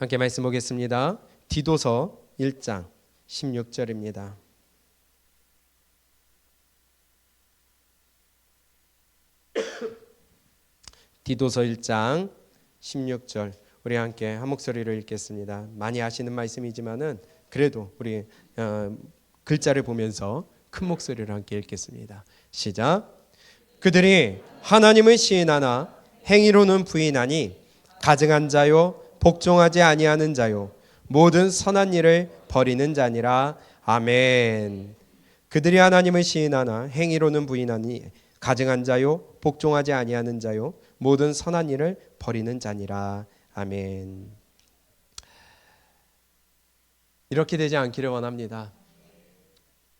함께 말씀 보겠습니다. 디도서 1장 16절입니다. 디도서 1장 16절 우리 함께 한 목소리로 읽겠습니다. 많이 아시는 말씀이지만은 그래도 우리 글자를 보면서 큰 목소리로 함께 읽겠습니다. 시작. 그들이 하나님을 시인하나 행위로는 부인하니 가증한 자요 복종하지 아니하는 자요 모든 선한 일을 버리는 자니라. 아멘. 그들이 하나님을 시인하나 행위로는 부인하니 가증한 자요 복종하지 아니하는 자요 모든 선한 일을 버리는 자니라. 아멘. 이렇게 되지 않기를 원합니다.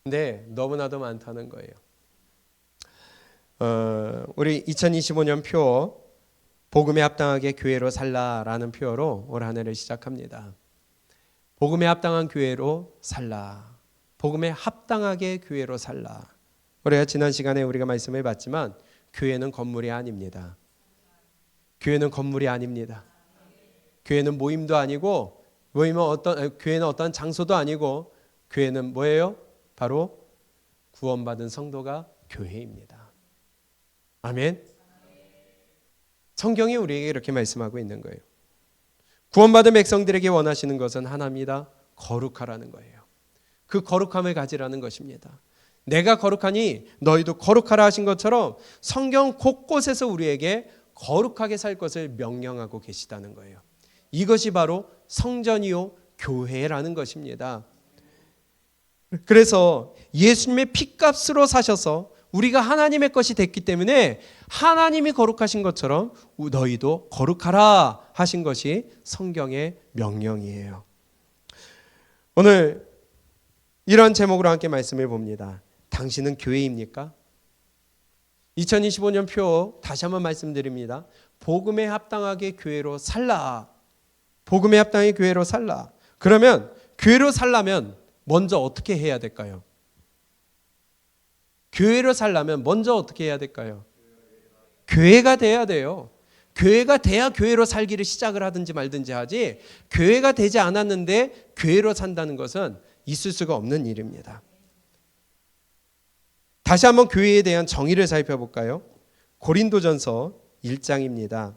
근데 너무나도 많다는 거예요. 우리 2025년 표 복음에 합당하게 교회로 살라라는 표어로 올 한 해를 시작합니다. 복음에 합당한 교회로 살라. 복음에 합당하게 교회로 살라. 우리가 지난 시간에 우리가 말씀을 봤지만 교회는 건물이 아닙니다. 교회는 건물이 아닙니다. 교회는 모임도 아니고 교회는 어떤 장소도 아니고 교회는 뭐예요? 바로 구원받은 성도가 교회입니다. 아멘. 성경이 우리에게 이렇게 말씀하고 있는 거예요. 구원받은 백성들에게 원하시는 것은 하나입니다. 거룩하라는 거예요. 그 거룩함을 가지라는 것입니다. 내가 거룩하니 너희도 거룩하라 하신 것처럼 성경 곳곳에서 우리에게 거룩하게 살 것을 명령하고 계시다는 거예요. 이것이 바로 성전이요 교회라는 것입니다. 그래서 예수님의 피값으로 사셔서 우리가 하나님의 것이 됐기 때문에 하나님이 거룩하신 것처럼 너희도 거룩하라 하신 것이 성경의 명령이에요. 오늘 이런 제목으로 함께 말씀을 봅니다. 당신은 교회입니까? 2025년 표 다시 한번 말씀드립니다. 복음에 합당하게 교회로 살라. 복음에 합당하게 교회로 살라. 그러면 교회로 살려면 먼저 어떻게 해야 될까요? 교회로 살려면 먼저 어떻게 해야 될까요? 교회가 돼야 돼요. 교회가 돼야 교회로 살기를 시작을 하든지 말든지 하지, 교회가 되지 않았는데 교회로 산다는 것은 있을 수가 없는 일입니다. 다시 한번 교회에 대한 정의를 살펴볼까요? 고린도전서 1장입니다.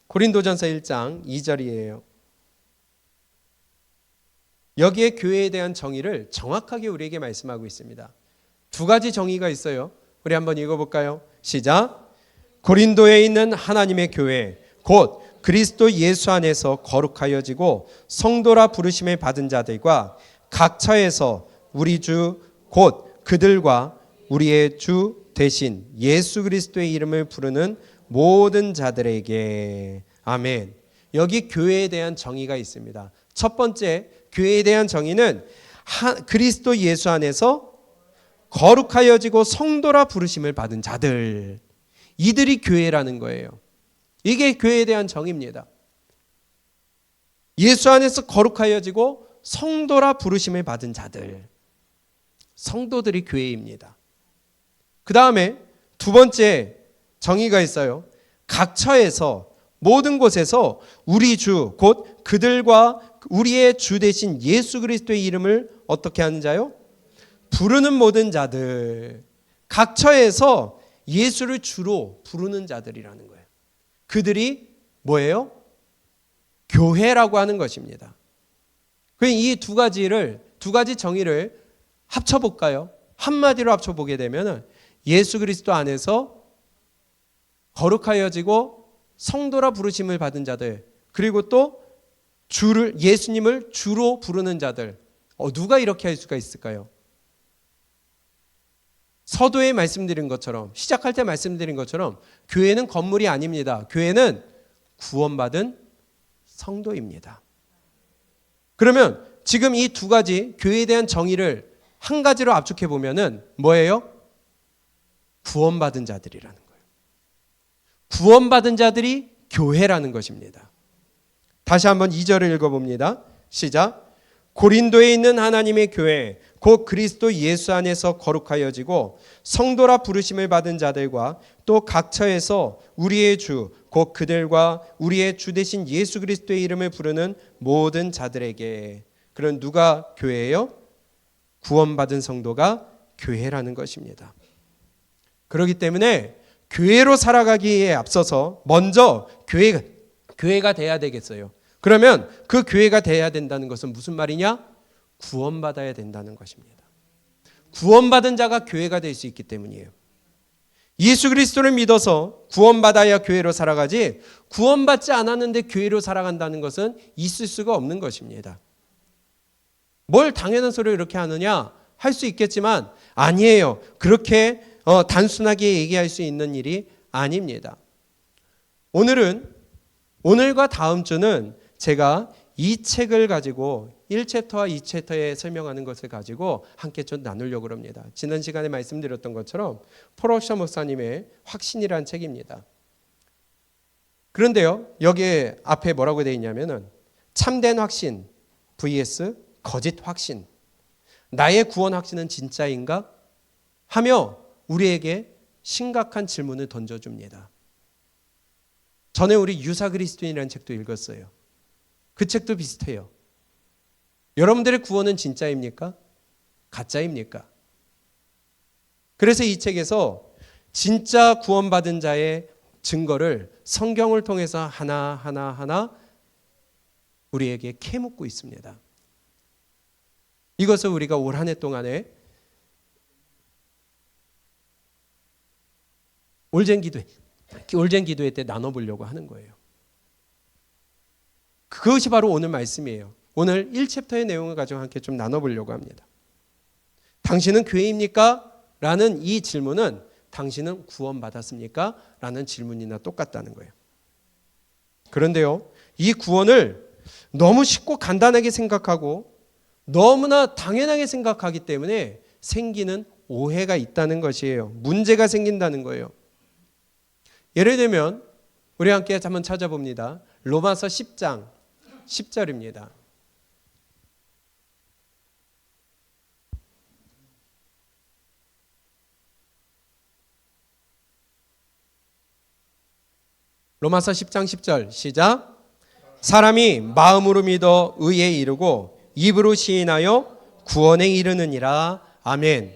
고린도전서 1장 2절이에요. 여기에 교회에 대한 정의를 정확하게 우리에게 말씀하고 있습니다. 두 가지 정의가 있어요. 우리 한번 읽어볼까요? 시작. 고린도에 있는 하나님의 교회 곧 그리스도 예수 안에서 거룩하여지고 성도라 부르심을 받은 자들과 각 처에서 우리 주 곧 그들과 우리의 주 대신 예수 그리스도의 이름을 부르는 모든 자들에게. 아멘. 여기 교회에 대한 정의가 있습니다. 첫 번째 교회에 대한 정의는 그리스도 예수 안에서 거룩하여지고 성도라 부르심을 받은 자들, 이들이 교회라는 거예요. 이게 교회에 대한 정의입니다. 예수 안에서 거룩하여지고 성도라 부르심을 받은 자들, 성도들이 교회입니다. 그 다음에 두 번째 정의가 있어요. 각 처에서 모든 곳에서 우리 주 곧 그들과 우리의 주 대신 예수 그리스도의 이름을 어떻게 하는 자요? 부르는 모든 자들. 각 처에서 예수를 주로 부르는 자들이라는 거예요. 그들이 뭐예요? 교회라고 하는 것입니다. 이 두 가지 정의를 합쳐볼까요? 한마디로 합쳐보게 되면 예수 그리스도 안에서 거룩하여지고 성도라 부르심을 받은 자들, 그리고 또 예수님을 주로 부르는 자들. 누가 이렇게 할 수가 있을까요? 서두에 말씀드린 것처럼, 시작할 때 말씀드린 것처럼 교회는 건물이 아닙니다. 교회는 구원받은 성도입니다. 그러면 지금 이 두 가지 교회에 대한 정의를 한 가지로 압축해 보면은 뭐예요? 구원받은 자들이라는 거예요. 구원받은 자들이 교회라는 것입니다. 다시 한번 2절을 읽어봅니다. 시작. 고린도에 있는 하나님의 교회 곧 그리스도 예수 안에서 거룩하여지고 성도라 부르심을 받은 자들과 또 각처에서 우리의 주 곧 그들과 우리의 주 되신 예수 그리스도의 이름을 부르는 모든 자들에게. 그런 누가 교회예요? 구원받은 성도가 교회라는 것입니다. 그렇기 때문에 교회로 살아가기에 앞서서 먼저 교회가 돼야 되겠어요. 그러면 그 교회가 돼야 된다는 것은 무슨 말이냐? 구원받아야 된다는 것입니다. 구원받은 자가 교회가 될 수 있기 때문이에요. 예수 그리스도를 믿어서 구원받아야 교회로 살아가지, 구원받지 않았는데 교회로 살아간다는 것은 있을 수가 없는 것입니다. 뭘 당연한 소리를 이렇게 하느냐? 할 수 있겠지만 아니에요. 그렇게 단순하게 얘기할 수 있는 일이 아닙니다. 오늘과 다음 주는 제가 이 책을 가지고 1챕터와 2챕터에 설명하는 것을 가지고 함께 좀 나누려고 합니다. 지난 시간에 말씀드렸던 것처럼 포로셔 목사님의 확신이라는 책입니다. 그런데요, 여기에 앞에 뭐라고 되어 있냐면은 참된 확신 vs 거짓 확신. 나의 구원 확신은 진짜인가? 하며 우리에게 심각한 질문을 던져줍니다. 전에 우리 유사 그리스도인이라는 책도 읽었어요. 그 책도 비슷해요. 여러분들의 구원은 진짜입니까? 가짜입니까? 그래서 이 책에서 진짜 구원받은 자의 증거를 성경을 통해서 하나하나 우리에게 캐묻고 있습니다. 이것을 우리가 올 한 해 동안에 올젠 기도회 때 나눠보려고 하는 거예요. 그것이 바로 오늘 말씀이에요. 오늘 1챕터의 내용을 가지고 함께 좀 나눠보려고 합니다. 당신은 교회입니까? 라는 이 질문은 당신은 구원받았습니까? 라는 질문이나 똑같다는 거예요. 그런데요, 이 구원을 너무 쉽고 간단하게 생각하고 너무나 당연하게 생각하기 때문에 생기는 오해가 있다는 것이에요. 문제가 생긴다는 거예요. 예를 들면 우리 함께 한번 찾아봅니다. 로마서 10장 10절입니다. 로마서 10장 10절 시작. 사람이 마음으로 믿어 의에 이르고 입으로 시인하여 구원에 이르느니라. 아멘.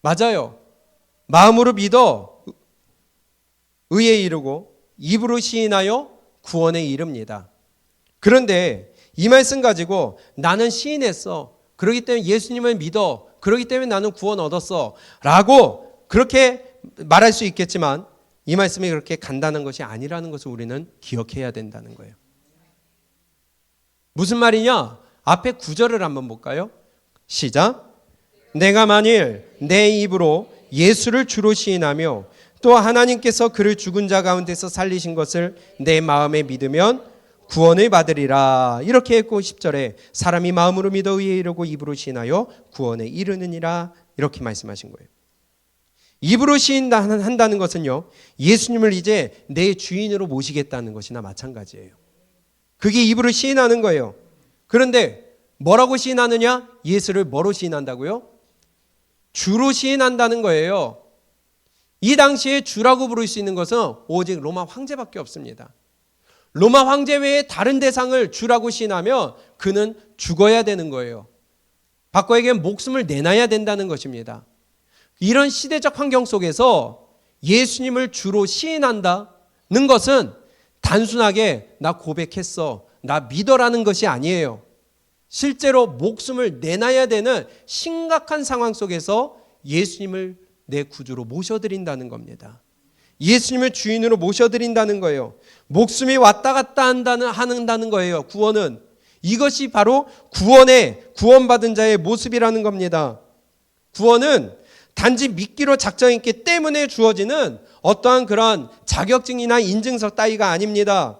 맞아요. 마음으로 믿어 의에 이르고 입으로 시인하여 구원에 이릅니다. 그런데 이 말씀 가지고 나는 시인했어. 그렇기 때문에 예수님을 믿어. 그렇기 때문에 나는 구원 얻었어. 라고 그렇게 말할 수 있겠지만 이 말씀이 그렇게 간단한 것이 아니라는 것을 우리는 기억해야 된다는 거예요. 무슨 말이냐? 앞에 9절을 한번 볼까요? 시작. 내가 만일 내 입으로 예수를 주로 시인하며 또 하나님께서 그를 죽은 자 가운데서 살리신 것을 내 마음에 믿으면 구원을 받으리라. 이렇게 했고 10절에 사람이 마음으로 믿어 의에 이르고 입으로 시인하여 구원에 이르느니라. 이렇게 말씀하신 거예요. 입으로 시인한다는 것은요, 예수님을 이제 내 주인으로 모시겠다는 것이나 마찬가지예요. 그게 입으로 시인하는 거예요. 그런데 뭐라고 시인하느냐? 예수를 뭐로 시인한다고요? 주로 시인한다는 거예요. 이 당시에 주라고 부를 수 있는 것은 오직 로마 황제밖에 없습니다. 로마 황제 외에 다른 대상을 주라고 시인하면 그는 죽어야 되는 거예요. 바꿔에게 목숨을 내놔야 된다는 것입니다. 이런 시대적 환경 속에서 예수님을 주로 시인한다는 것은 단순하게 나 고백했어, 나 믿어라는 것이 아니에요. 실제로 목숨을 내놔야 되는 심각한 상황 속에서 예수님을 내 구주로 모셔드린다는 겁니다. 예수님을 주인으로 모셔드린다는 거예요. 목숨이 왔다 갔다 한다는 거예요. 구원은. 이것이 바로 구원받은 자의 모습이라는 겁니다. 구원은 단지 믿기로 작정했기 때문에 주어지는 어떠한 그런 자격증이나 인증서 따위가 아닙니다.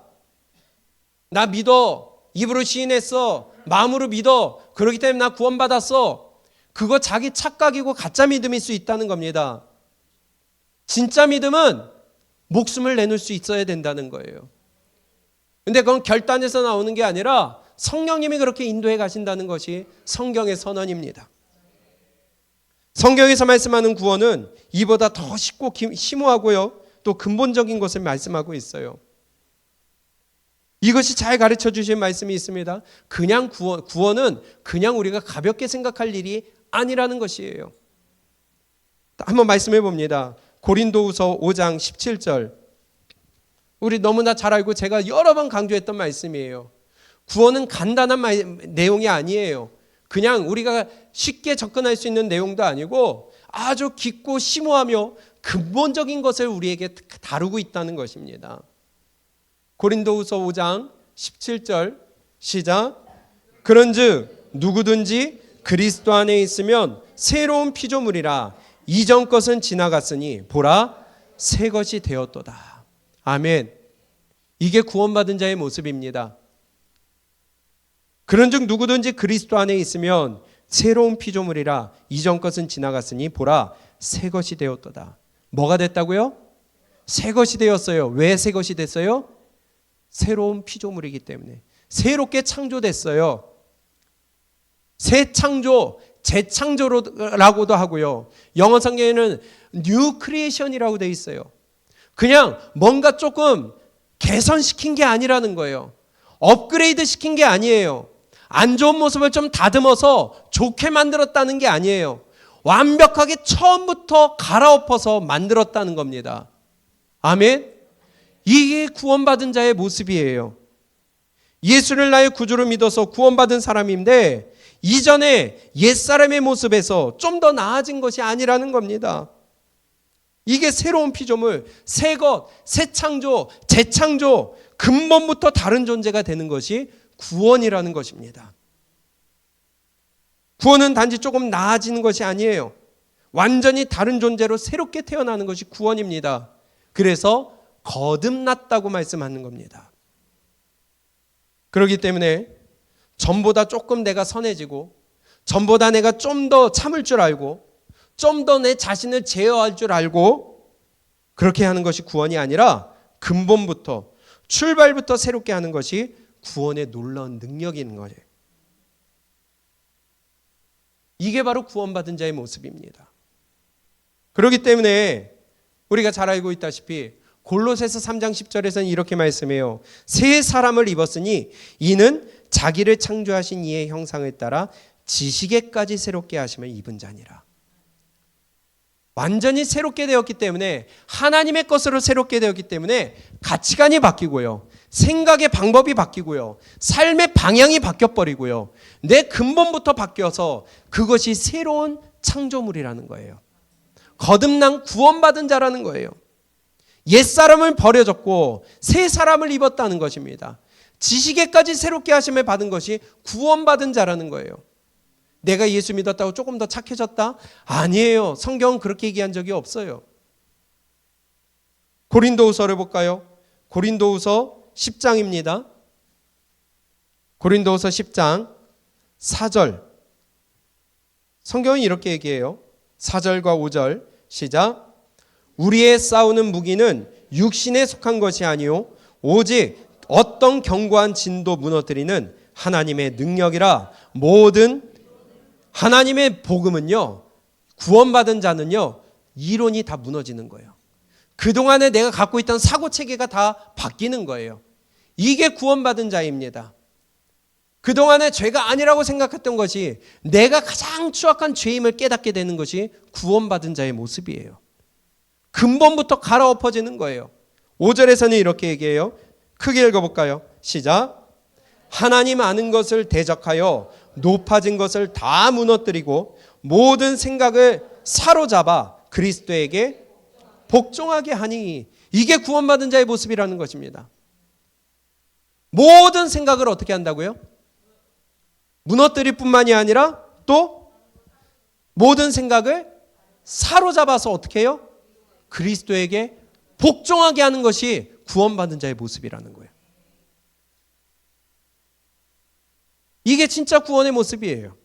나 믿어. 입으로 시인했어. 마음으로 믿어. 그렇기 때문에 나 구원받았어. 그거 자기 착각이고 가짜 믿음일 수 있다는 겁니다. 진짜 믿음은 목숨을 내놓을 수 있어야 된다는 거예요. 근데 그건 결단에서 나오는 게 아니라 성령님이 그렇게 인도해 가신다는 것이 성경의 선언입니다. 성경에서 말씀하는 구원은 이보다 더 쉽고 심오하고요, 또 근본적인 것을 말씀하고 있어요. 이것이 잘 가르쳐 주신 말씀이 있습니다. 그냥 구원은 그냥 우리가 가볍게 생각할 일이 아니라는 것이에요. 한번 말씀해 봅니다. 고린도후서 5장 17절. 우리 너무나 잘 알고 제가 여러 번 강조했던 말씀이에요. 구원은 간단한 내용이 아니에요. 그냥 우리가 쉽게 접근할 수 있는 내용도 아니고 아주 깊고 심오하며 근본적인 것을 우리에게 다루고 있다는 것입니다. 고린도후서 5장 17절 시작. 그런즉 누구든지 그리스도 안에 있으면 새로운 피조물이라 이전 것은 지나갔으니 보라 새 것이 되었도다. 아멘. 이게 구원받은 자의 모습입니다. 그런즉 누구든지 그리스도 안에 있으면 새로운 피조물이라 이전 것은 지나갔으니 보라 새 것이 되었도다. 뭐가 됐다고요? 새 것이 되었어요. 왜 새 것이 됐어요? 새로운 피조물이기 때문에. 새롭게 창조됐어요. 새 창조, 재창조라고도 하고요. 영어 성경에는 뉴 크리에이션이라고 되어 있어요. 그냥 뭔가 조금 개선시킨 게 아니라는 거예요. 업그레이드 시킨 게 아니에요. 안 좋은 모습을 좀 다듬어서 좋게 만들었다는 게 아니에요. 완벽하게 처음부터 갈아엎어서 만들었다는 겁니다. 아멘. 이게 구원받은 자의 모습이에요. 예수를 나의 구주로 믿어서 구원받은 사람인데 이전에 옛사람의 모습에서 좀 더 나아진 것이 아니라는 겁니다. 이게 새로운 피조물, 새 것, 새 창조, 재창조, 근본부터 다른 존재가 되는 것이 구원이라는 것입니다. 구원은 단지 조금 나아지는 것이 아니에요. 완전히 다른 존재로 새롭게 태어나는 것이 구원입니다. 그래서 거듭났다고 말씀하는 겁니다. 그렇기 때문에 전보다 조금 내가 선해지고 전보다 내가 좀 더 참을 줄 알고 좀 더 내 자신을 제어할 줄 알고 그렇게 하는 것이 구원이 아니라 근본부터 출발부터 새롭게 하는 것이 구원의 놀라운 능력인 거예요. 이게 바로 구원받은 자의 모습입니다. 그렇기 때문에 우리가 잘 알고 있다시피 골로새서 3장 10절에서는 이렇게 말씀해요. 새 사람을 입었으니 이는 자기를 창조하신 이의 형상을 따라 지식에까지 새롭게 하심을 입은 자니라. 완전히 새롭게 되었기 때문에 하나님의 것으로 새롭게 되었기 때문에 가치관이 바뀌고요. 생각의 방법이 바뀌고요. 삶의 방향이 바뀌어버리고요. 내 근본부터 바뀌어서 그것이 새로운 창조물이라는 거예요. 거듭난 구원받은 자라는 거예요. 옛사람을 버려졌고 새 사람을 입었다는 것입니다. 지식에까지 새롭게 하심을 받은 것이 구원받은 자라는 거예요. 내가 예수 믿었다고 조금 더 착해졌다? 아니에요. 성경은 그렇게 얘기한 적이 없어요. 고린도후서를 볼까요? 고린도후서 10장입니다. 고린도후서 10장 4절. 성경은 이렇게 얘기해요. 4절과 5절 시작. 우리의 싸우는 무기는 육신에 속한 것이 아니요 오직 어떤 견고한 진도 무너뜨리는 하나님의 능력이라. 모든 하나님의 복음은요, 구원받은 자는요, 이론이 다 무너지는 거예요. 그동안에 내가 갖고 있던 사고체계가 다 바뀌는 거예요. 이게 구원받은 자입니다. 그동안에 죄가 아니라고 생각했던 것이 내가 가장 추악한 죄임을 깨닫게 되는 것이 구원받은 자의 모습이에요. 근본부터 갈아엎어지는 거예요. 5절에서는 이렇게 얘기해요. 크게 읽어볼까요? 시작. 하나님 아는 것을 대적하여 높아진 것을 다 무너뜨리고 모든 생각을 사로잡아 그리스도에게 복종하게 하니. 이게 구원받은 자의 모습이라는 것입니다. 모든 생각을 어떻게 한다고요? 무너뜨릴 뿐만이 아니라 또 모든 생각을 사로잡아서 어떻게 해요? 그리스도에게 복종하게 하는 것이 구원받은 자의 모습이라는 거예요. 이게 진짜 구원의 모습이에요.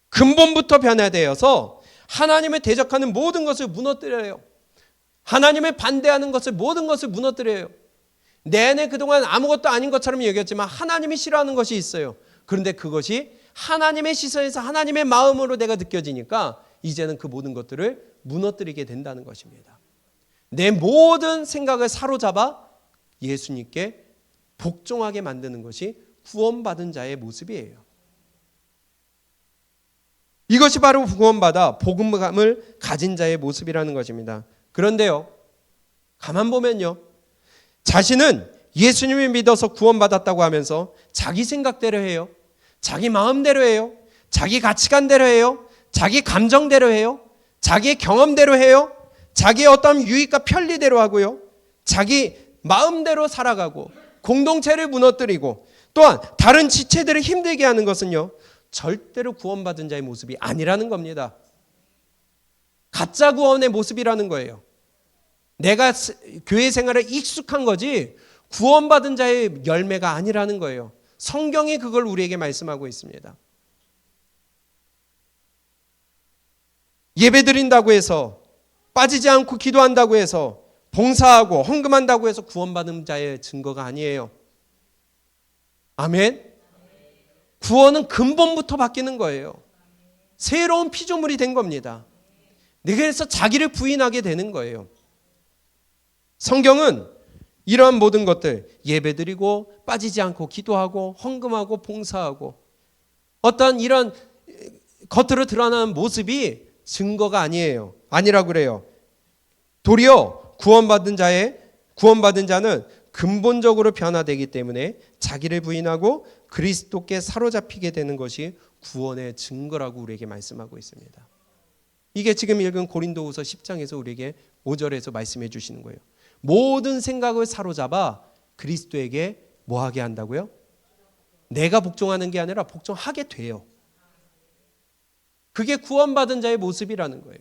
근본부터 변화되어서 하나님을 대적하는 모든 것을 무너뜨려요. 하나님을 반대하는 것을 모든 것을 무너뜨려요. 내내 그동안 아무것도 아닌 것처럼 여겼지만 하나님이 싫어하는 것이 있어요. 그런데 그것이 하나님의 시선에서 하나님의 마음으로 내가 느껴지니까 이제는 그 모든 것들을 무너뜨리게 된다는 것입니다. 내 모든 생각을 사로잡아 예수님께 복종하게 만드는 것이 구원받은 자의 모습이에요. 이것이 바로 구원받아 복음감을 가진 자의 모습이라는 것입니다. 그런데요, 가만 보면요, 자신은 예수님을 믿어서 구원받았다고 하면서 자기 생각대로 해요. 자기 마음대로 해요. 자기 가치관대로 해요. 자기 감정대로 해요. 자기의 경험대로 해요. 자기의 어떤 유익과 편리대로 하고요. 자기 마음대로 살아가고 공동체를 무너뜨리고 또한 다른 지체들을 힘들게 하는 것은요, 절대로 구원받은 자의 모습이 아니라는 겁니다. 가짜 구원의 모습이라는 거예요. 내가 교회 생활에 익숙한 거지 구원받은 자의 열매가 아니라는 거예요. 성경이 그걸 우리에게 말씀하고 있습니다. 예배 드린다고 해서, 빠지지 않고 기도한다고 해서, 봉사하고 헌금한다고 해서 구원받은 자의 증거가 아니에요. 아멘. 구원은 근본부터 바뀌는 거예요. 새로운 피조물이 된 겁니다. 그래서 자기를 부인하게 되는 거예요. 성경은 이러한 모든 것들, 예배드리고 빠지지 않고 기도하고 헌금하고 봉사하고 어떤 이런 겉으로 드러나는 모습이 증거가 아니에요. 아니라고 그래요. 도리어 구원받은 자는 근본적으로 변화되기 때문에 자기를 부인하고 그리스도께 사로잡히게 되는 것이 구원의 증거라고 우리에게 말씀하고 있습니다. 이게 지금 읽은 고린도후서 10장에서 우리에게 5절에서 말씀해 주시는 거예요. 모든 생각을 사로잡아 그리스도에게 뭐 하게 한다고요? 내가 복종하는 게 아니라 복종하게 돼요. 그게 구원받은 자의 모습이라는 거예요.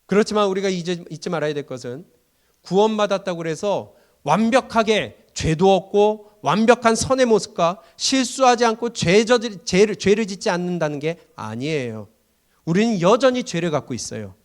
그렇지만 우리가 잊지 말아야 될 것은 구원받았다고 해서 완벽하게 죄도 없고 완벽한 선의 모습과 실수하지 않고 죄를 짓지 않는다는 게 아니에요. 우리는 여전히 죄를 갖고 있어요.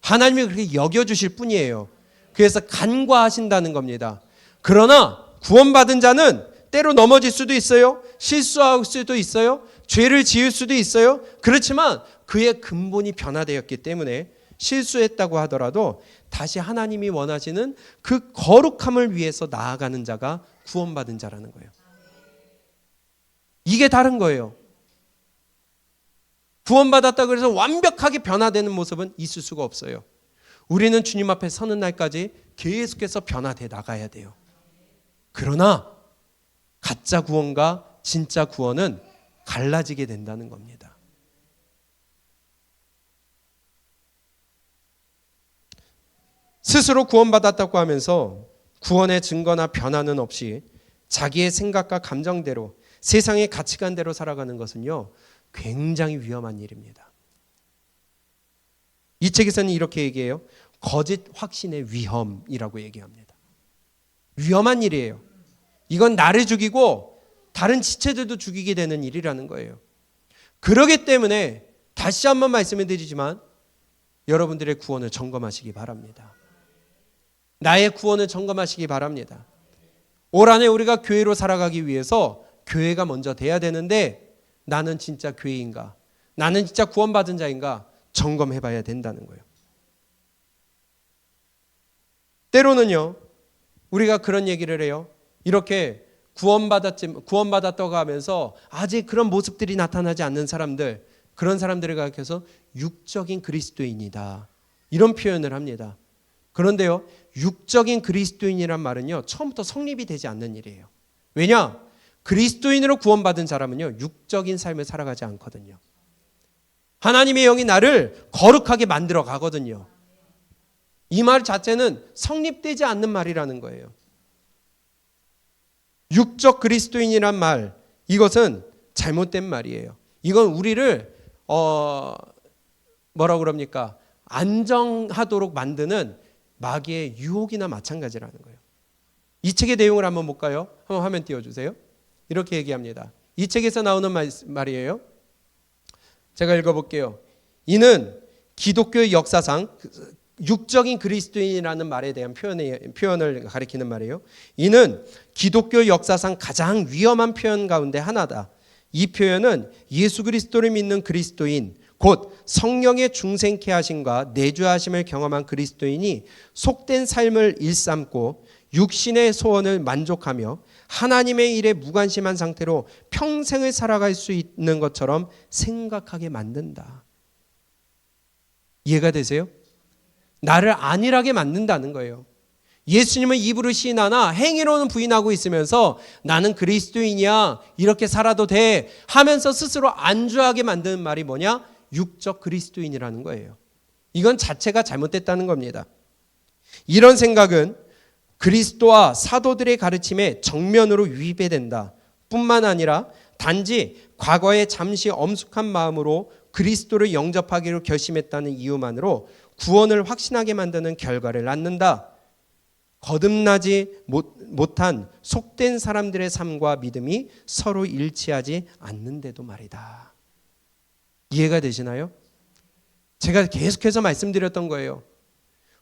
하나님이 그렇게 여겨주실 뿐이에요. 그래서 간과하신다는 겁니다. 그러나 구원받은 자는 때로 넘어질 수도 있어요. 실수할 수도 있어요. 죄를 지을 수도 있어요. 그렇지만 그의 근본이 변화되었기 때문에 실수했다고 하더라도 다시 하나님이 원하시는 그 거룩함을 위해서 나아가는 자가 구원받은 자라는 거예요. 이게 다른 거예요. 구원받았다고 해서 완벽하게 변화되는 모습은 있을 수가 없어요. 우리는 주님 앞에 서는 날까지 계속해서 변화돼 나가야 돼요. 그러나 가짜 구원과 진짜 구원은 갈라지게 된다는 겁니다. 스스로 구원받았다고 하면서 구원의 증거나 변화는 없이 자기의 생각과 감정대로 세상의 가치관대로 살아가는 것은요, 굉장히 위험한 일입니다. 이 책에서는 이렇게 얘기해요. 거짓 확신의 위험이라고 얘기합니다. 위험한 일이에요. 이건 나를 죽이고 다른 지체들도 죽이게 되는 일이라는 거예요. 그렇기 때문에 다시 한번 말씀을 드리지만 여러분들의 구원을 점검하시기 바랍니다. 나의 구원을 점검하시기 바랍니다. 올 한해 우리가 교회로 살아가기 위해서 교회가 먼저 돼야 되는데 나는 진짜 교회인가? 나는 진짜 구원받은 자인가? 점검해 봐야 된다는 거예요. 때로는요, 우리가 그런 얘기를 해요. 이렇게 구원받았다고 하면서 아직 그런 모습들이 나타나지 않는 사람들, 그런 사람들을 가리켜서 육적인 그리스도인이다, 이런 표현을 합니다. 그런데요, 육적인 그리스도인이란 말은요, 처음부터 성립이 되지 않는 일이에요. 왜냐? 그리스도인으로 구원받은 사람은요, 육적인 삶을 살아가지 않거든요. 하나님의 영이 나를 거룩하게 만들어 가거든요. 이 말 자체는 성립되지 않는 말이라는 거예요. 육적 그리스도인이란 말, 이것은 잘못된 말이에요. 이건 우리를 뭐라고 그럽니까? 안정하도록 만드는 마귀의 유혹이나 마찬가지라는 거예요. 이 책의 내용을 한번 볼까요? 한번 화면 띄워주세요. 이렇게 얘기합니다. 이 책에서 나오는 말이에요. 제가 읽어볼게요. 이는 기독교의 역사상 육적인 그리스도인이라는 말에 대한 표현을 가리키는 말이에요. 이는 기독교 역사상 가장 위험한 표현 가운데 하나다. 이 표현은 예수 그리스도를 믿는 그리스도인, 곧 성령의 중생케 하심과 내주하심을 경험한 그리스도인이 속된 삶을 일삼고 육신의 소원을 만족하며 하나님의 일에 무관심한 상태로 평생을 살아갈 수 있는 것처럼 생각하게 만든다. 이해가 되세요? 나를 안일하게 만든다는 거예요. 예수님은 입으로 시인하나 행위로는 부인하고 있으면서 나는 그리스도인이야, 이렇게 살아도 돼 하면서 스스로 안주하게 만드는 말이 뭐냐? 육적 그리스도인이라는 거예요. 이건 자체가 잘못됐다는 겁니다. 이런 생각은 그리스도와 사도들의 가르침에 정면으로 위배된다 뿐만 아니라 단지 과거에 잠시 엄숙한 마음으로 그리스도를 영접하기로 결심했다는 이유만으로 구원을 확신하게 만드는 결과를 낳는다. 거듭나지 못한 속된 사람들의 삶과 믿음이 서로 일치하지 않는데도 말이다. 이해가 되시나요? 제가 계속해서 말씀드렸던 거예요.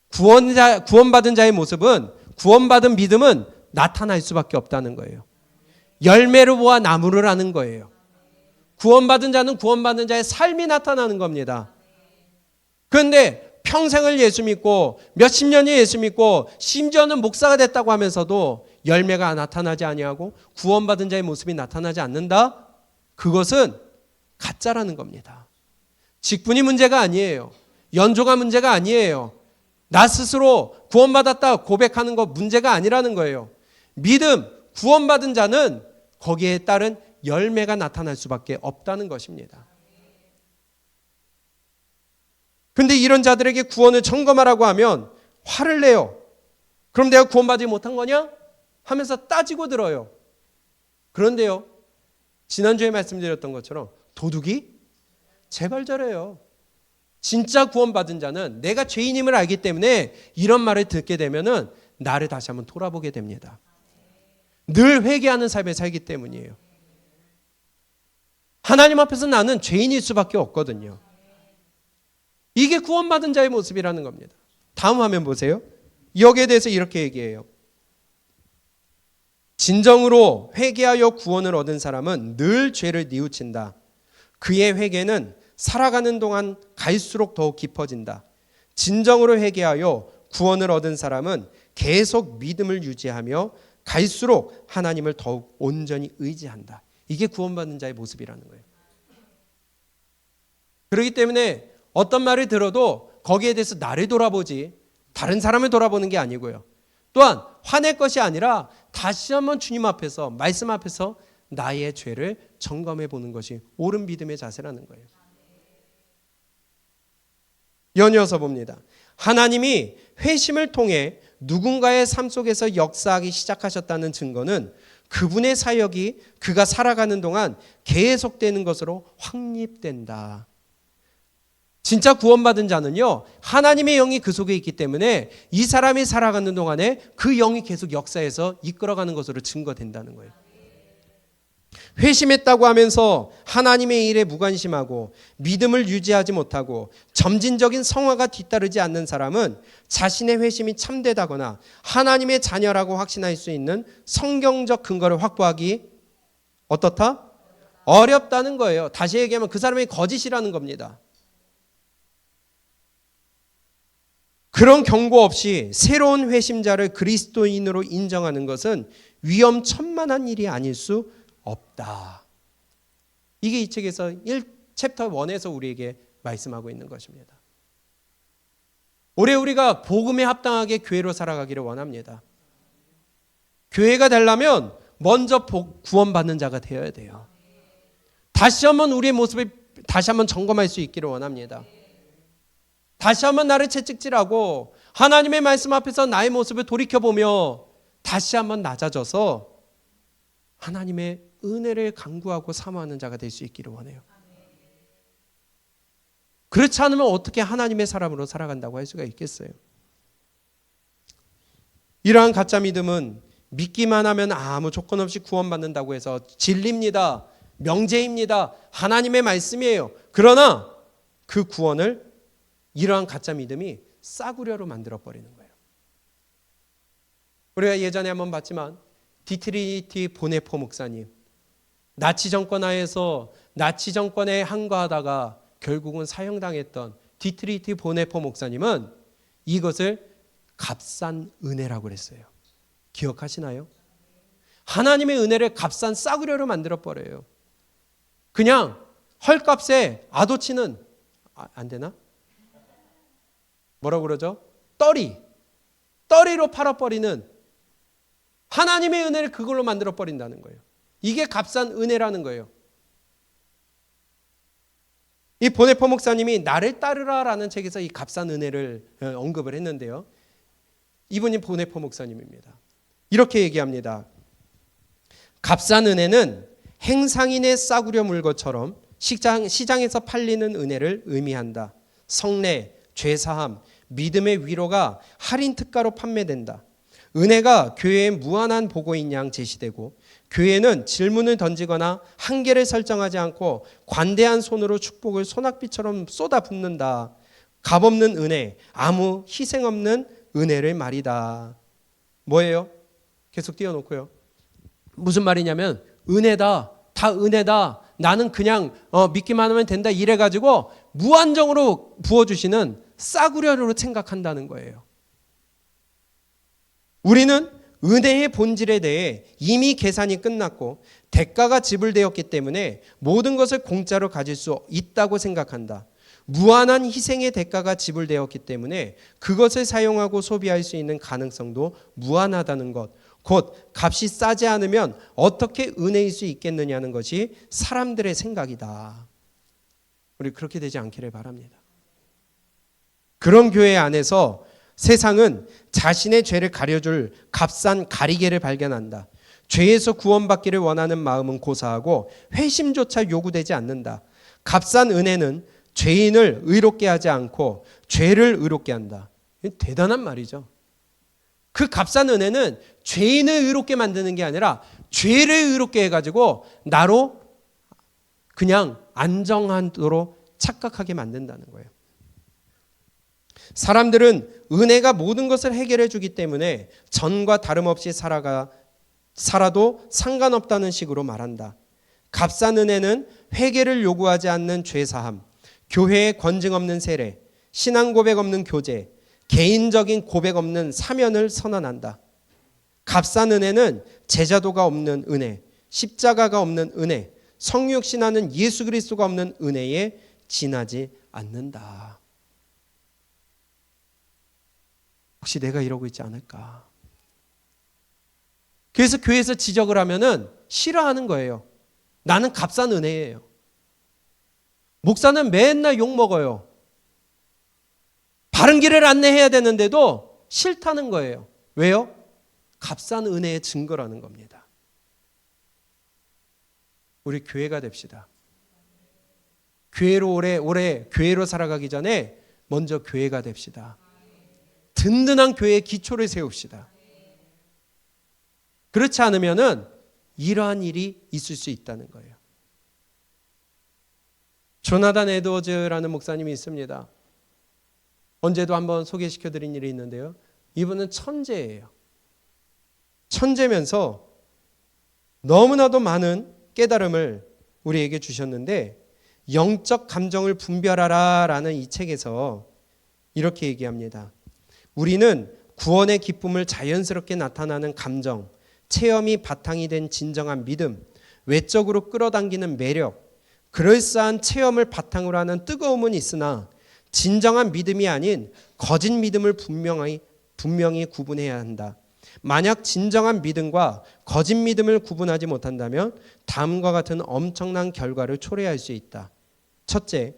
구원받은 자의 모습은, 구원받은 믿음은 나타날 수밖에 없다는 거예요. 열매를 보아 나무를 아는 거예요. 구원받은 자는 구원받은 자의 삶이 나타나는 겁니다. 그런데 평생을 예수 믿고 몇십 년이 예수 믿고 심지어는 목사가 됐다고 하면서도 열매가 나타나지 아니하고 구원받은 자의 모습이 나타나지 않는다? 그것은 가짜라는 겁니다. 직분이 문제가 아니에요. 연조가 문제가 아니에요. 나 스스로 구원받았다 고백하는 거 문제가 아니라는 거예요. 믿음, 구원받은 자는 거기에 따른 열매가 나타날 수밖에 없다는 것입니다. 근데 이런 자들에게 구원을 점검하라고 하면 화를 내요. 그럼 내가 구원받지 못한 거냐? 하면서 따지고 들어요. 그런데요, 지난주에 말씀드렸던 것처럼 도둑이 제발 저래요. 진짜 구원받은 자는 내가 죄인임을 알기 때문에 이런 말을 듣게 되면은 나를 다시 한번 돌아보게 됩니다. 늘 회개하는 삶을 살기 때문이에요. 하나님 앞에서 나는 죄인일 수밖에 없거든요. 이게 구원받은 자의 모습이라는 겁니다. 다음 화면 보세요. 여기에 대해서 이렇게 얘기해요. 진정으로 회개하여 구원을 얻은 사람은 늘 죄를 뉘우친다. 그의 회개는 살아가는 동안 갈수록 더욱 깊어진다. 진정으로 회개하여 구원을 얻은 사람은 계속 믿음을 유지하며 갈수록 하나님을 더욱 온전히 의지한다. 이게 구원받는 자의 모습이라는 거예요. 그렇기 때문에 어떤 말을 들어도 거기에 대해서 나를 돌아보지 다른 사람을 돌아보는 게 아니고요. 또한 화낼 것이 아니라 다시 한번 주님 앞에서, 말씀 앞에서 나의 죄를 점검해 보는 것이 옳은 믿음의 자세라는 거예요. 연이어서 봅니다. 하나님이 회심을 통해 누군가의 삶 속에서 역사하기 시작하셨다는 증거는 그분의 사역이 그가 살아가는 동안 계속되는 것으로 확립된다. 진짜 구원받은 자는요, 하나님의 영이 그 속에 있기 때문에 이 사람이 살아가는 동안에 그 영이 계속 역사해서 이끌어가는 것으로 증거된다는 거예요. 회심했다고 하면서 하나님의 일에 무관심하고 믿음을 유지하지 못하고 점진적인 성화가 뒤따르지 않는 사람은 자신의 회심이 참되다거나 하나님의 자녀라고 확신할 수 있는 성경적 근거를 확보하기 어떻다? 어렵다는 거예요. 다시 얘기하면 그 사람이 거짓이라는 겁니다. 그런 경고 없이 새로운 회심자를 그리스도인으로 인정하는 것은 위험천만한 일이 아닐 수 없다. 이게 이 책에서 챕터 1에서 우리에게 말씀하고 있는 것입니다. 올해 우리가 복음에 합당하게 교회로 살아가기를 원합니다. 교회가 되려면 먼저 구원받는 자가 되어야 돼요. 다시 한번 우리의 모습을 다시 한번 점검할 수 있기를 원합니다. 다시 한번 나를 채찍질하고 하나님의 말씀 앞에서 나의 모습을 돌이켜보며 다시 한번 낮아져서 하나님의 은혜를 간구하고 사모하는 자가 될 수 있기를 원해요. 그렇지 않으면 어떻게 하나님의 사람으로 살아간다고 할 수가 있겠어요? 이러한 가짜 믿음은 믿기만 하면 아무 조건 없이 구원받는다고 해서 진리입니다. 명제입니다. 하나님의 말씀이에요. 그러나 그 구원을 이러한 가짜 믿음이 싸구려로 만들어버리는 거예요. 우리가 예전에 한번 봤지만 디트리히티 보네포 목사님, 나치 정권 하에서 나치 정권에 항거하다가 결국은 사형당했던 디트리히티 보네포 목사님은 이것을 값싼 은혜라고 그랬어요. 기억하시나요? 하나님의 은혜를 값싼 싸구려로 만들어버려요. 그냥 헐값에 아도치는 안 되나? 뭐라고 그러죠? 떨이로 팔아버리는 하나님의 은혜를 그걸로 만들어버린다는 거예요. 이게 값싼 은혜라는 거예요. 이 보네포 목사님이 나를 따르라라는 책에서 이 값싼 은혜를 언급을 했는데요. 이분이 보네포 목사님입니다. 이렇게 얘기합니다. 값싼 은혜는 행상인의 싸구려 물건처럼 시장에서 팔리는 은혜를 의미한다. 성례, 죄사함, 믿음의 위로가 할인 특가로 판매된다. 은혜가 교회의 무한한 보고인 양 제시되고 교회는 질문을 던지거나 한계를 설정하지 않고 관대한 손으로 축복을 소낙비처럼 쏟아붓는다. 값없는 은혜, 아무 희생 없는 은혜를 말이다. 뭐예요? 계속 띄워놓고요. 무슨 말이냐면 은혜다, 다 은혜다. 나는 그냥 믿기만 하면 된다 이래가지고 무한정으로 부어주시는 싸구려로 생각한다는 거예요. 우리는 은혜의 본질에 대해 이미 계산이 끝났고 대가가 지불되었기 때문에 모든 것을 공짜로 가질 수 있다고 생각한다. 무한한 희생의 대가가 지불되었기 때문에 그것을 사용하고 소비할 수 있는 가능성도 무한하다는 것. 곧 값이 싸지 않으면 어떻게 은혜일 수 있겠느냐는 것이 사람들의 생각이다. 우리 그렇게 되지 않기를 바랍니다. 그런 교회 안에서 세상은 자신의 죄를 가려줄 값싼 가리개를 발견한다. 죄에서 구원받기를 원하는 마음은 고사하고 회심조차 요구되지 않는다. 값싼 은혜는 죄인을 의롭게 하지 않고 죄를 의롭게 한다. 대단한 말이죠. 그 값싼 은혜는 죄인을 의롭게 만드는 게 아니라 죄를 의롭게 해가지고 나로 그냥 안정하도록 착각하게 만든다는 거예요. 사람들은 은혜가 모든 것을 해결해 주기 때문에 전과 다름없이 살아도 상관없다는 식으로 말한다. 값싼 은혜는 회개를 요구하지 않는 죄사함, 교회의 권징 없는 세례, 신앙 고백 없는 교제, 개인적인 고백 없는 사면을 선언한다. 값싼 은혜는 제자도가 없는 은혜, 십자가가 없는 은혜, 성육신하는 예수 그리스도가 없는 은혜에 지나지 않는다. 혹시 내가 이러고 있지 않을까? 그래서 교회에서 지적을 하면은 싫어하는 거예요. 나는 값싼 은혜예요. 목사는 맨날 욕먹어요. 바른 길을 안내해야 되는데도 싫다는 거예요. 왜요? 값싼 은혜의 증거라는 겁니다. 우리 교회가 됩시다. 교회로 오래 교회로 살아가기 전에 먼저 교회가 됩시다. 든든한 교회의 기초를 세웁시다. 그렇지 않으면은 이러한 일이 있을 수 있다는 거예요. 조나단 에드워즈라는 목사님이 있습니다. 언제도 한번 소개시켜드린 일이 있는데요. 이분은 천재예요. 천재면서 너무나도 많은 깨달음을 우리에게 주셨는데 영적 감정을 분별하라 라는 이 책에서 이렇게 얘기합니다. 우리는 구원의 기쁨을 자연스럽게 나타나는 감정, 체험이 바탕이 된 진정한 믿음, 외적으로 끌어당기는 매력, 그럴싸한 체험을 바탕으로 하는 뜨거움은 있으나 진정한 믿음이 아닌 거짓 믿음을 분명히 구분해야 한다. 만약 진정한 믿음과 거짓 믿음을 구분하지 못한다면 다음과 같은 엄청난 결과를 초래할 수 있다. 첫째,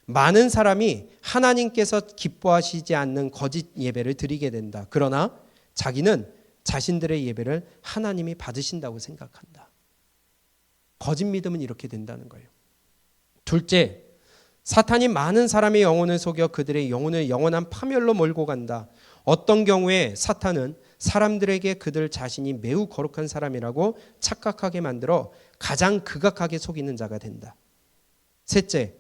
많은 사람이 하나님께서 기뻐하시지 않는 거짓 예배를 드리게 된다. 그러나 자기는 자신들의 예배를 하나님이 받으신다고 생각한다. 거짓 믿음은 이렇게 된다는 거예요. 둘째, 사탄이 많은 사람의 영혼을 속여 그들의 영혼을 영원한 파멸로 몰고 간다. 어떤 경우에 사탄은 사람들에게 그들 자신이 매우 거룩한 사람이라고 착각하게 만들어 가장 극악하게 속이는 자가 된다. 셋째,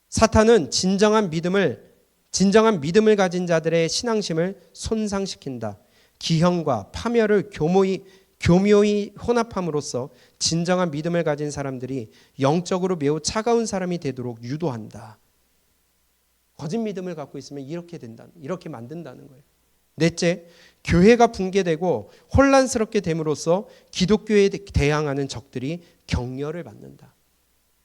사탄은 진정한 믿음을 진정한 믿음을 가진 자들의 신앙심을 손상시킨다. 기형과 파멸을 교묘히 혼합함으로써 진정한 믿음을 가진 사람들이 영적으로 매우 차가운 사람이 되도록 유도한다. 거짓 믿음을 갖고 있으면 이렇게 만든다는 거예요. 넷째, 교회가 붕괴되고 혼란스럽게 됨으로써 기독교에 대항하는 적들이 격려를 받는다.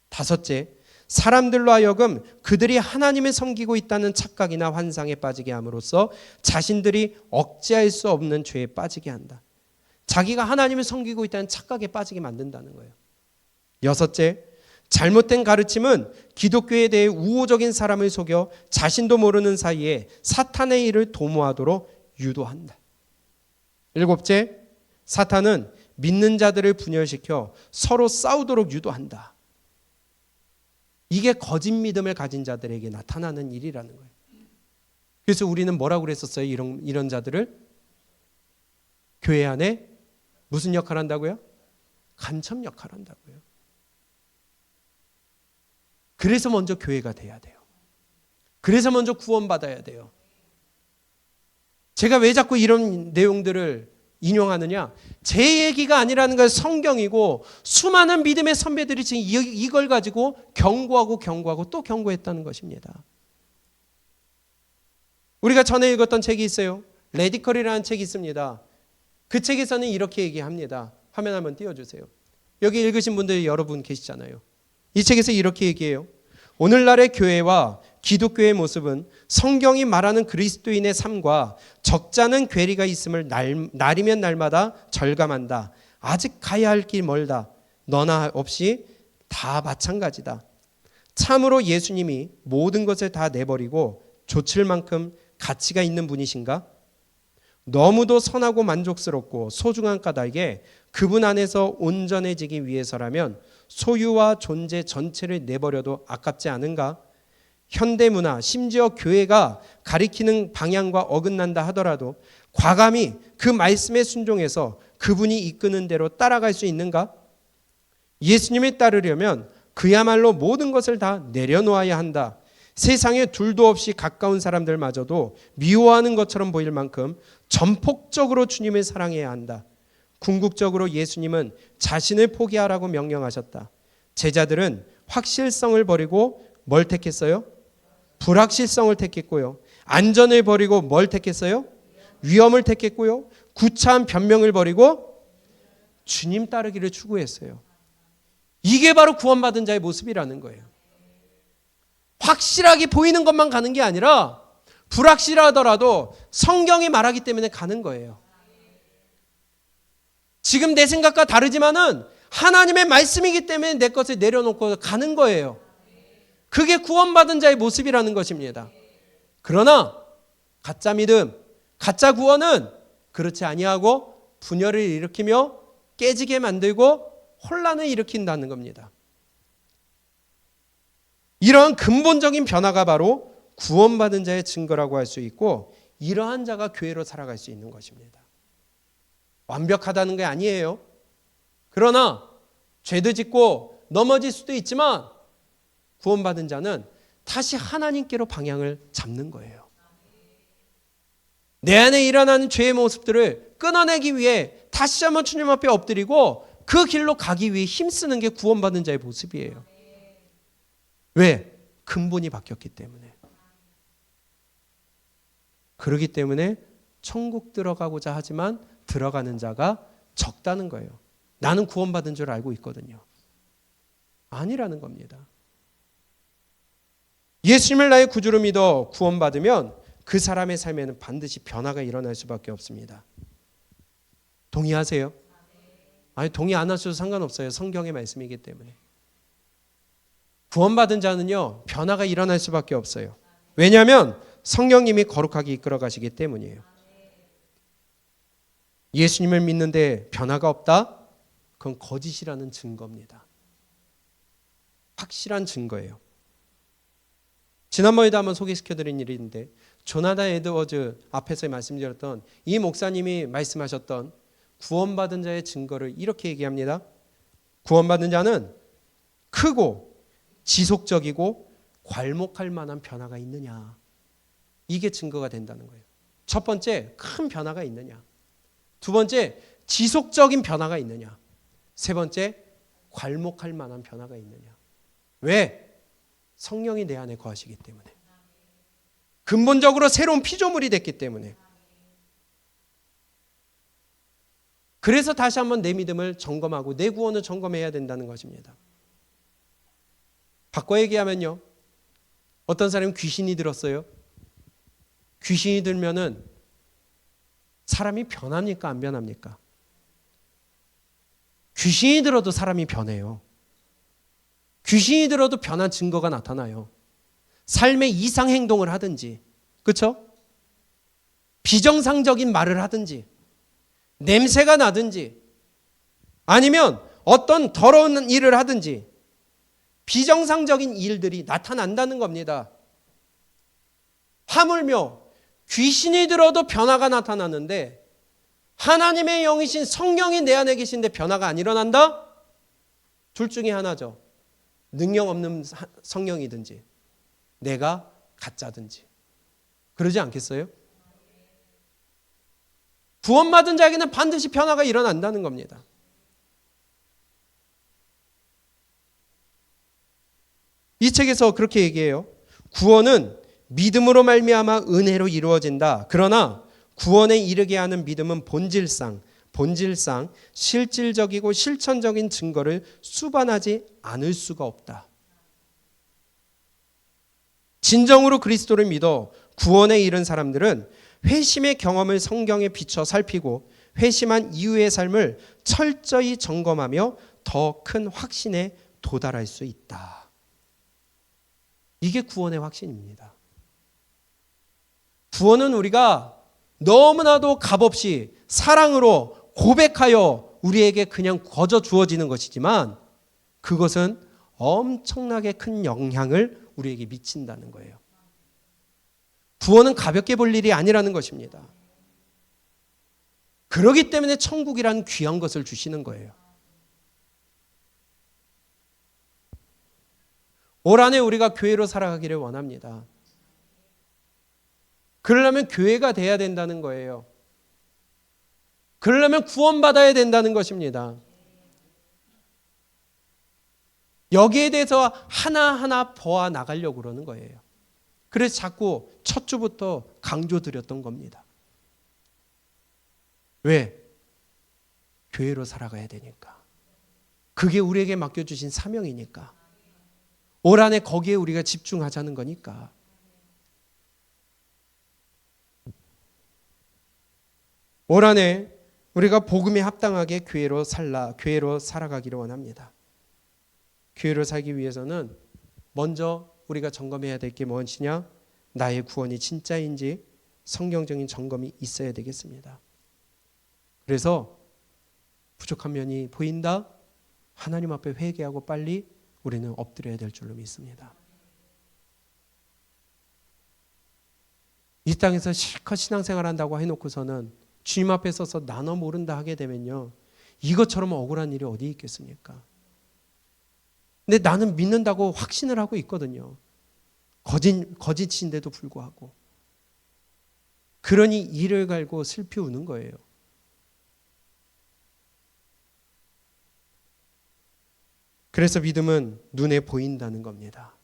다섯째, 사람들로 하여금 그들이 하나님을 섬기고 있다는 착각이나 환상에 빠지게 함으로써 자신들이 억제할 수 없는 죄에 빠지게 한다. 자기가 하나님을 섬기고 있다는 착각에 빠지게 만든다는 거예요. 여섯째, 잘못된 가르침은 기독교에 대해 우호적인 사람을 속여 자신도 모르는 사이에 사탄의 일을 도모하도록 유도한다. 일곱째, 사탄은 믿는 자들을 분열시켜 서로 싸우도록 유도한다. 이게 거짓 믿음을 가진 자들에게 나타나는 일이라는 거예요. 그래서 우리는 뭐라고 그랬었어요? 이런 자들을 교회 안에 무슨 역할을 한다고요? 간첩 역할을 한다고요. 그래서 먼저 교회가 돼야 돼요. 그래서 먼저 구원받아야 돼요. 제가 왜 자꾸 이런 내용들을 인용하느냐? 제 얘기가 아니라는 건 성경이고 수많은 믿음의 선배들이 지금 이걸 가지고 경고하고 또 경고했다는 것입니다. 우리가 전에 읽었던 책이 있어요. 레디컬이라는 책이 있습니다. 그 책에서는 이렇게 얘기합니다. 화면 한번 띄워주세요. 여기 읽으신 분들 여러분 계시잖아요. 이 책에서 이렇게 얘기해요. 오늘날의 교회와 기독교의 모습은 성경이 말하는 그리스도인의 삶과 적잖은 괴리가 있음을 날이면 날마다 절감한다. 아직 가야 할 길 멀다. 너나 없이 다 마찬가지다. 참으로 예수님이 모든 것을 다 내버리고 좇을 만큼 가치가 있는 분이신가? 너무도 선하고 만족스럽고 소중한 까닭에 그분 안에서 온전해지기 위해서라면 소유와 존재 전체를 내버려도 아깝지 않은가? 현대문화 심지어 교회가 가리키는 방향과 어긋난다 하더라도 과감히 그 말씀에 순종해서 그분이 이끄는 대로 따라갈 수 있는가? 예수님을 따르려면 그야말로 모든 것을 다 내려놓아야 한다. 세상에 둘도 없이 가까운 사람들마저도 미워하는 것처럼 보일 만큼 전폭적으로 주님을 사랑해야 한다. 궁극적으로 예수님은 자신을 포기하라고 명령하셨다. 제자들은 확실성을 버리고 뭘 택했어요? 불확실성을 택했고요. 안전을 버리고 뭘 택했어요? 위험을 택했고요. 구차한 변명을 버리고 주님 따르기를 추구했어요. 이게 바로 구원받은 자의 모습이라는 거예요. 확실하게 보이는 것만 가는 게 아니라 불확실하더라도 성경이 말하기 때문에 가는 거예요. 지금 내 생각과 다르지만은 하나님의 말씀이기 때문에 내 것을 내려놓고 가는 거예요. 그게 구원받은 자의 모습이라는 것입니다. 그러나 가짜 믿음, 가짜 구원은 그렇지 아니하고 분열을 일으키며 깨지게 만들고 혼란을 일으킨다는 겁니다. 이러한 근본적인 변화가 바로 구원받은 자의 증거라고 할 수 있고 이러한 자가 교회로 살아갈 수 있는 것입니다. 완벽하다는 게 아니에요. 그러나 죄도 짓고 넘어질 수도 있지만 구원받은 자는 다시 하나님께로 방향을 잡는 거예요. 내 안에 일어나는 죄의 모습들을 끊어내기 위해 다시 한번 주님 앞에 엎드리고 그 길로 가기 위해 힘쓰는 게 구원받은 자의 모습이에요. 왜? 근본이 바뀌었기 때문에. 그렇기 때문에 천국 들어가고자 하지만 들어가는 자가 적다는 거예요. 나는 구원받은 줄 알고 있거든요. 아니라는 겁니다. 예수님을 나의 구주로 믿어 구원받으면 그 사람의 삶에는 반드시 변화가 일어날 수밖에 없습니다. 동의하세요? 아니, 동의 안 하셔도 상관없어요. 성경의 말씀이기 때문에. 구원받은 자는요, 변화가 일어날 수밖에 없어요. 왜냐하면 성령님이 거룩하게 이끌어 가시기 때문이에요. 예수님을 믿는데 변화가 없다? 그건 거짓이라는 증거입니다. 확실한 증거예요. 지난번에도 한번 소개시켜드린 일인데 조나단 에드워즈 앞에서 말씀드렸던 이 목사님이 말씀하셨던 구원받은 자의 증거를 이렇게 얘기합니다. 구원받은 자는 크고 지속적이고 괄목할 만한 변화가 있느냐. 이게 증거가 된다는 거예요. 첫 번째, 큰 변화가 있느냐. 두 번째, 지속적인 변화가 있느냐. 세 번째, 괄목할 만한 변화가 있느냐. 왜? 성령이 내 안에 거하시기 때문에. 근본적으로 새로운 피조물이 됐기 때문에. 그래서 다시 한번 내 믿음을 점검하고 내 구원을 점검해야 된다는 것입니다. 바꿔 얘기하면요. 어떤 사람이 귀신이 들었어요. 귀신이 들면은 사람이 변합니까? 안 변합니까? 귀신이 들어도 사람이 변해요. 귀신이 들어도 변한 증거가 나타나요. 삶의 이상 행동을 하든지, 그렇죠? 비정상적인 말을 하든지, 냄새가 나든지, 아니면 어떤 더러운 일을 하든지 비정상적인 일들이 나타난다는 겁니다. 하물며 귀신이 들어도 변화가 나타나는데 하나님의 영이신 성령이 내 안에 계신데 변화가 안 일어난다? 둘 중에 하나죠. 능력 없는 성령이든지 내가 가짜든지. 그러지 않겠어요? 구원받은 자에게는 반드시 변화가 일어난다는 겁니다. 이 책에서 그렇게 얘기해요. 구원은 믿음으로 말미암아 은혜로 이루어진다. 그러나 구원에 이르게 하는 믿음은 본질상 실질적이고 실천적인 증거를 수반하지 않을 수가 없다. 진정으로 그리스도를 믿어 구원에 이른 사람들은 회심의 경험을 성경에 비춰 살피고 회심한 이후의 삶을 철저히 점검하며 더 큰 확신에 도달할 수 있다. 이게 구원의 확신입니다. 구원은 우리가 너무나도 값없이 사랑으로 고백하여 우리에게 그냥 거저 주어지는 것이지만 그것은 엄청나게 큰 영향을 우리에게 미친다는 거예요. 구원은 가볍게 볼 일이 아니라는 것입니다. 그렇기 때문에 천국이라는 귀한 것을 주시는 거예요. 올 한해 우리가 교회로 살아가기를 원합니다. 그러려면 교회가 돼야 된다는 거예요. 그러려면 구원받아야 된다는 것입니다. 여기에 대해서 하나하나 보아 나가려고 그러는 거예요. 그래서 자꾸 첫 주부터 강조드렸던 겁니다. 왜? 교회로 살아가야 되니까. 그게 우리에게 맡겨주신 사명이니까. 올 한해 거기에 우리가 집중하자는 거니까. 올 한해 우리가 복음에 합당하게 교회로 살아가기를 원합니다. 교회로 살기 위해서는 먼저 우리가 점검해야 될 게 무엇이냐? 나의 구원이 진짜인지 성경적인 점검이 있어야 되겠습니다. 그래서 부족한 면이 보인다? 하나님 앞에 회개하고 빨리 우리는 엎드려야 될 줄로 믿습니다. 이 땅에서 실컷 신앙생활 한다고 해놓고서는 주님 앞에 서서 나눠 모른다 하게 되면요, 이것처럼 억울한 일이 어디 있겠습니까? 근데 나는 믿는다고 확신을 하고 있거든요. 거짓인데도 불구하고. 그러니 이를 갈고 슬피 우는 거예요. 그래서 믿음은 눈에 보인다는 겁니다.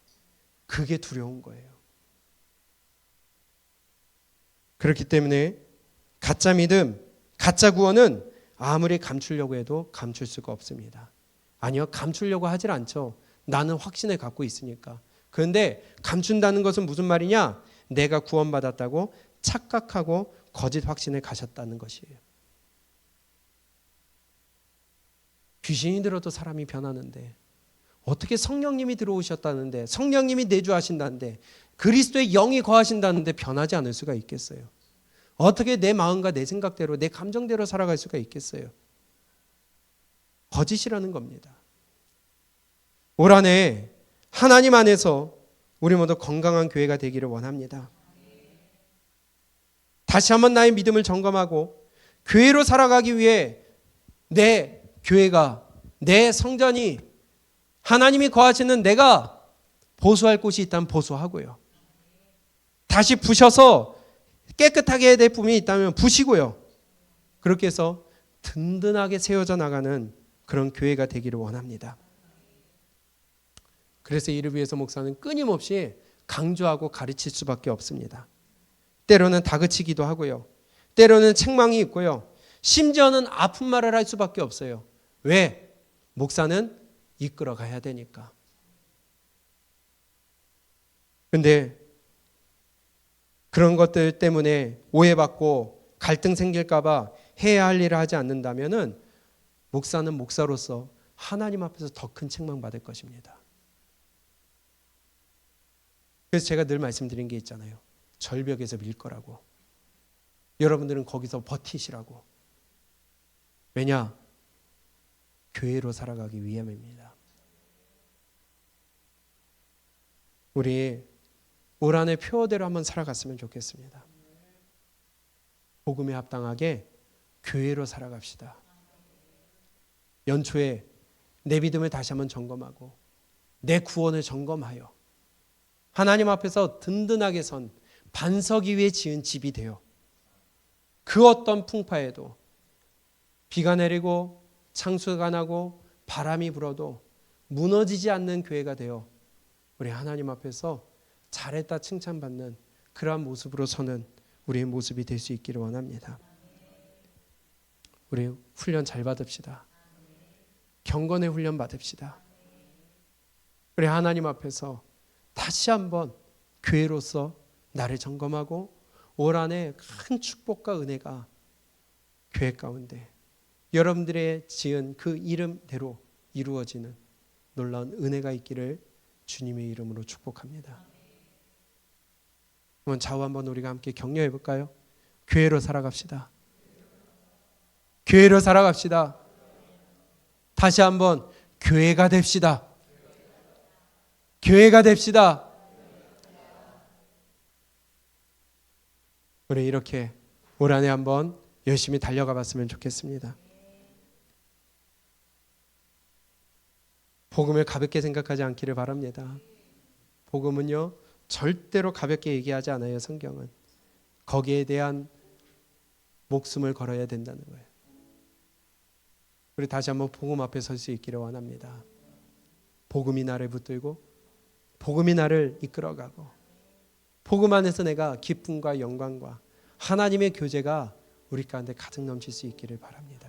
그게 두려운 거예요. 그렇기 때문에 가짜 믿음, 가짜 구원은 아무리 감추려고 해도 감출 수가 없습니다. 아니요, 감추려고 하질 않죠. 나는 확신을 갖고 있으니까. 그런데 감춘다는 것은 무슨 말이냐? 내가 구원받았다고 착각하고 거짓 확신을 가졌다는 것이에요. 귀신이 들어도 사람이 변하는데, 어떻게 성령님이 들어오셨다는데, 성령님이 내주하신다는데, 그리스도의 영이 거하신다는데 변하지 않을 수가 있겠어요? 어떻게 내 마음과 내 생각대로, 내 감정대로 살아갈 수가 있겠어요? 거짓이라는 겁니다. 올 한해 하나님 안에서 우리 모두 건강한 교회가 되기를 원합니다. 다시 한번 나의 믿음을 점검하고 교회로 살아가기 위해 내 교회가, 내 성전이 하나님이 거하시는 내가 보수할 곳이 있다면 보수하고요. 다시 부셔서 깨끗하게 해야 될 부분이 있다면 부시고요. 그렇게 해서 든든하게 세워져 나가는 그런 교회가 되기를 원합니다. 그래서 이를 위해서 목사는 끊임없이 강조하고 가르칠 수밖에 없습니다. 때로는 다그치기도 하고요. 때로는 책망이 있고요. 심지어는 아픈 말을 할 수밖에 없어요. 왜? 목사는 이끌어 가야 되니까. 근데 그런 것들 때문에 오해받고 갈등 생길까 봐 해야 할 일을 하지 않는다면은 목사는 목사로서 하나님 앞에서 더 큰 책망받을 것입니다. 그래서 제가 늘 말씀드린 게 있잖아요. 절벽에서 밀 거라고. 여러분들은 거기서 버티시라고. 왜냐? 교회로 살아가기 위함입니다. 우리 올 한해 표어대로 한번 살아갔으면 좋겠습니다. 복음에 합당하게 교회로 살아갑시다. 연초에 내 믿음을 다시 한번 점검하고 내 구원을 점검하여 하나님 앞에서 든든하게 선 반석 위에 지은 집이 되어 그 어떤 풍파에도 비가 내리고 창수가 나고 바람이 불어도 무너지지 않는 교회가 되어 우리 하나님 앞에서 잘했다 칭찬받는 그러한 모습으로 서는 우리의 모습이 될 수 있기를 원합니다. 우리 훈련 잘 받읍시다. 경건의 훈련 받읍시다. 우리 하나님 앞에서 다시 한번 교회로서 나를 점검하고 올 한해 큰 축복과 은혜가 교회 가운데 여러분들의 지은 그 이름대로 이루어지는 놀라운 은혜가 있기를 주님의 이름으로 축복합니다. 한번 좌우 한번 우리가 함께 격려해 볼까요? 교회로 살아갑시다. 교회로 살아갑시다. 다시 한번 교회가 됩시다. 교회가 됩시다. 우리 이렇게 올 한해 한번 열심히 달려가 봤으면 좋겠습니다. 복음을 가볍게 생각하지 않기를 바랍니다. 복음은요 절대로 가볍게 얘기하지 않아요. 성경은 거기에 대한 목숨을 걸어야 된다는 거예요. 우리 다시 한번 복음 앞에 설 수 있기를 원합니다. 복음이 나를 붙들고 복음이 나를 이끌어가고 복음 안에서 내가 기쁨과 영광과 하나님의 교제가 우리 가운데 가득 넘칠 수 있기를 바랍니다.